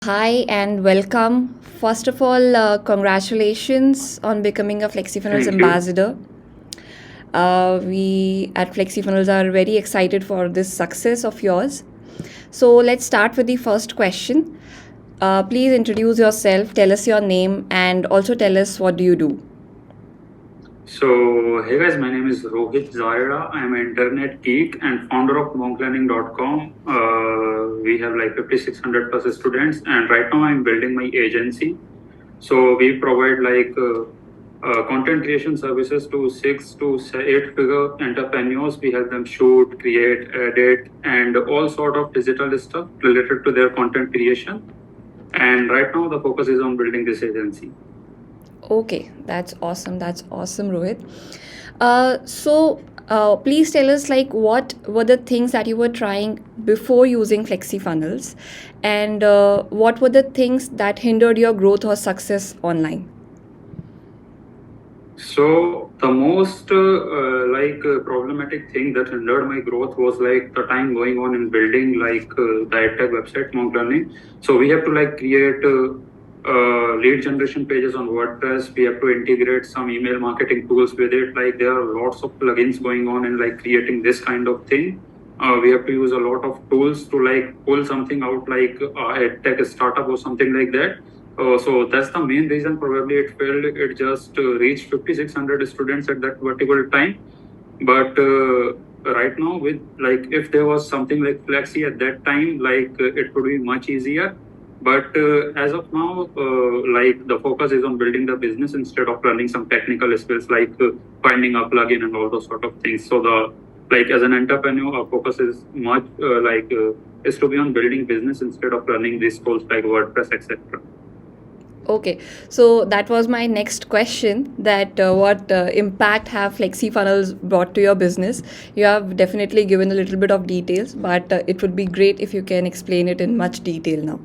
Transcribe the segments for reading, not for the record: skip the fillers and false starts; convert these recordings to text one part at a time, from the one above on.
Hi and welcome. First of all, congratulations on becoming a FlexiFunnels Thank you. ambassador. We at FlexiFunnels are very excited for this success of yours. So let's start with the first question. Please introduce yourself, tell us your name, and also tell us what do you do. Hey guys, my name is Rohit Jareda. I'm an internet geek and founder of monklearning.com. We have like 5,600 plus students, and right now I'm building my agency. So we provide content creation services to 8 figure entrepreneurs. We help them shoot, create, edit, and all sort of digital stuff related to their content creation. And right now the focus is on building this agency. Okay, that's awesome. That's awesome, Rohit. Please tell us like what were the things that you were trying before using FlexiFunnels, and what were the things that hindered your growth or success online? So the most problematic thing that hindered my growth was like the time going on in building the edtech website Monk Learning. So we have to like create lead generation pages on WordPress. We have to integrate some email marketing tools with it. Like there are lots of plugins going on in like creating this kind of thing. We have to use a lot of tools to like pull something out like edtech startup or something like that. So that's the main reason probably it failed. It just reached 5,600 students at that particular time. But right now, with like if there was something like Flexi at that time, it would be much easier. But as of now, like the focus is on building the business instead of learning some technical skills like finding a plugin and all those sort of things. So the like as an entrepreneur, our focus is much is to be on building business instead of learning these tools like WordPress, etc. Okay, so that was my next question. That what impact have FlexiFunnels brought to your business? You have definitely given a little bit of details, but it would be great if you can explain it in much detail now.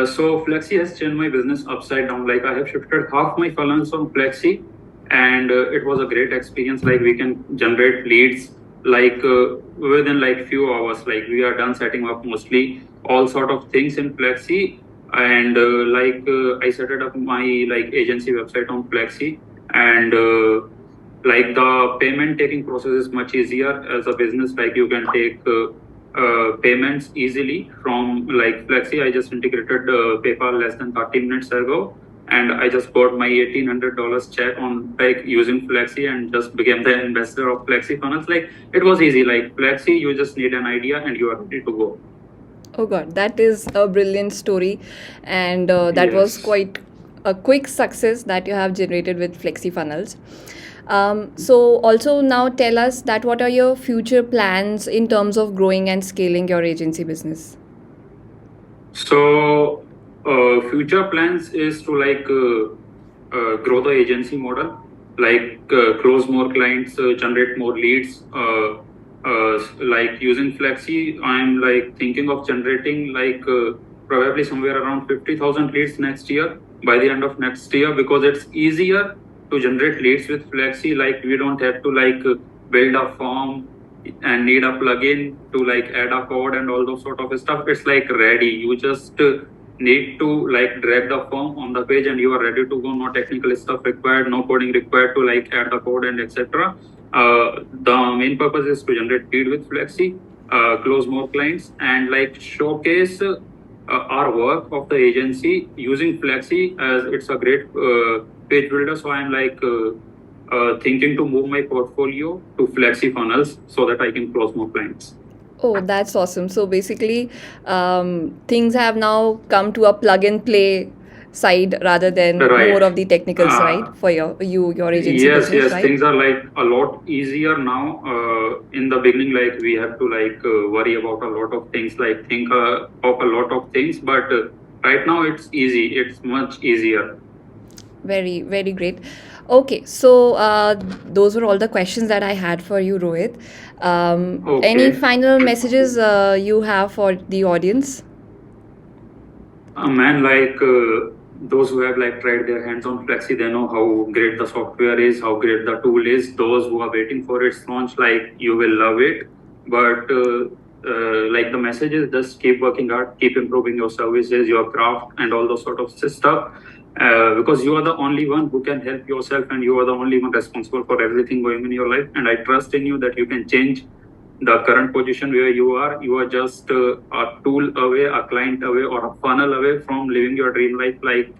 So Flexi has changed my business upside down. Like I have shifted half my funnels on Flexi, and it was a great experience. Like we can generate leads within like few hours. Like we are done setting up mostly all sort of things in Flexi, and I set it up my like agency website on Flexi, and like the payment taking process is much easier as a business. Like you can take payments easily from like Flexi. I just integrated PayPal less than 30 minutes ago, and I just got my $1,800 check on like using Flexi and just became the investor of FlexiFunnels. Like it was easy. Like Flexi, you just need an idea and you are ready to go. Oh God, that is a brilliant story, and that was Yes. quite a quick success that you have generated with FlexiFunnels. So also now tell us that what are your future plans in terms of growing and scaling your agency business? So future plans is to grow the agency model, close more clients, generate more leads. Like using Flexi, I'm like thinking of generating probably somewhere around 50,000 leads next year by the end of next year, because it's easier to generate leads with Flexi. Like we don't have to build a form and need a plugin to like add a code and all those sort of stuff. It's like ready. You just need to like drag the form on the page and you are ready to go. No technical stuff required, no coding required to like add the code and etc. The main purpose is to generate lead with Flexi, close more clients, and like showcase our work of the agency using Flexi, as it's a great page builder. So I'm thinking to move my portfolio to FlexiFunnels so that I can close more clients. Oh, that's awesome. So basically, things have now come to a plug and play side rather than Right. more of the technicals, right? Uh, For your agency yes, business, yes. right? Things are like a lot easier now. In the beginning, like we have to worry about a lot of things, like think of a lot of things. But right now, it's easy. It's much easier. Very, very great. Okay, so those were all the questions that I had for you, Rohit. Any Okay. final messages you have for the audience? Man, those who have like tried their hands on Flexi, they know how great the software is, how great the tool is. Those who are waiting for its launch, like you will love it. But like the message is just keep working hard, keep improving your services, your craft, and all those sort of stuff. Because you are the only one who can help yourself, and you are the only one responsible for everything going in your life. And I trust in you that you can change the current position where you are. You are just a tool away, a client away, or a funnel away from living your dream life. Like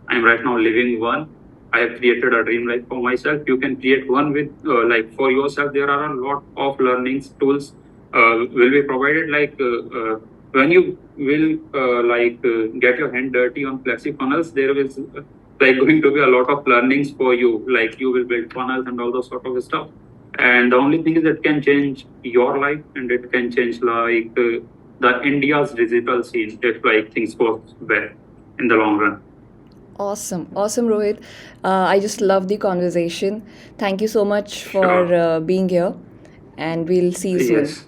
I'm right now living one. I have created a dream life for myself. You can create one with like for yourself. There are a lot of learnings tools will be provided. Like when you will get your hand dirty on FlexiFunnels, there is like going to be a lot of learnings for you. Like you will build funnels and all those sort of stuff. And the only thing is that can change your life, and it can change like the India's digital scene if like things go well in the long run. Awesome. Awesome, Rohit. I just love the conversation. Thank you so much for Sure. being here, and we'll see you soon. Yes.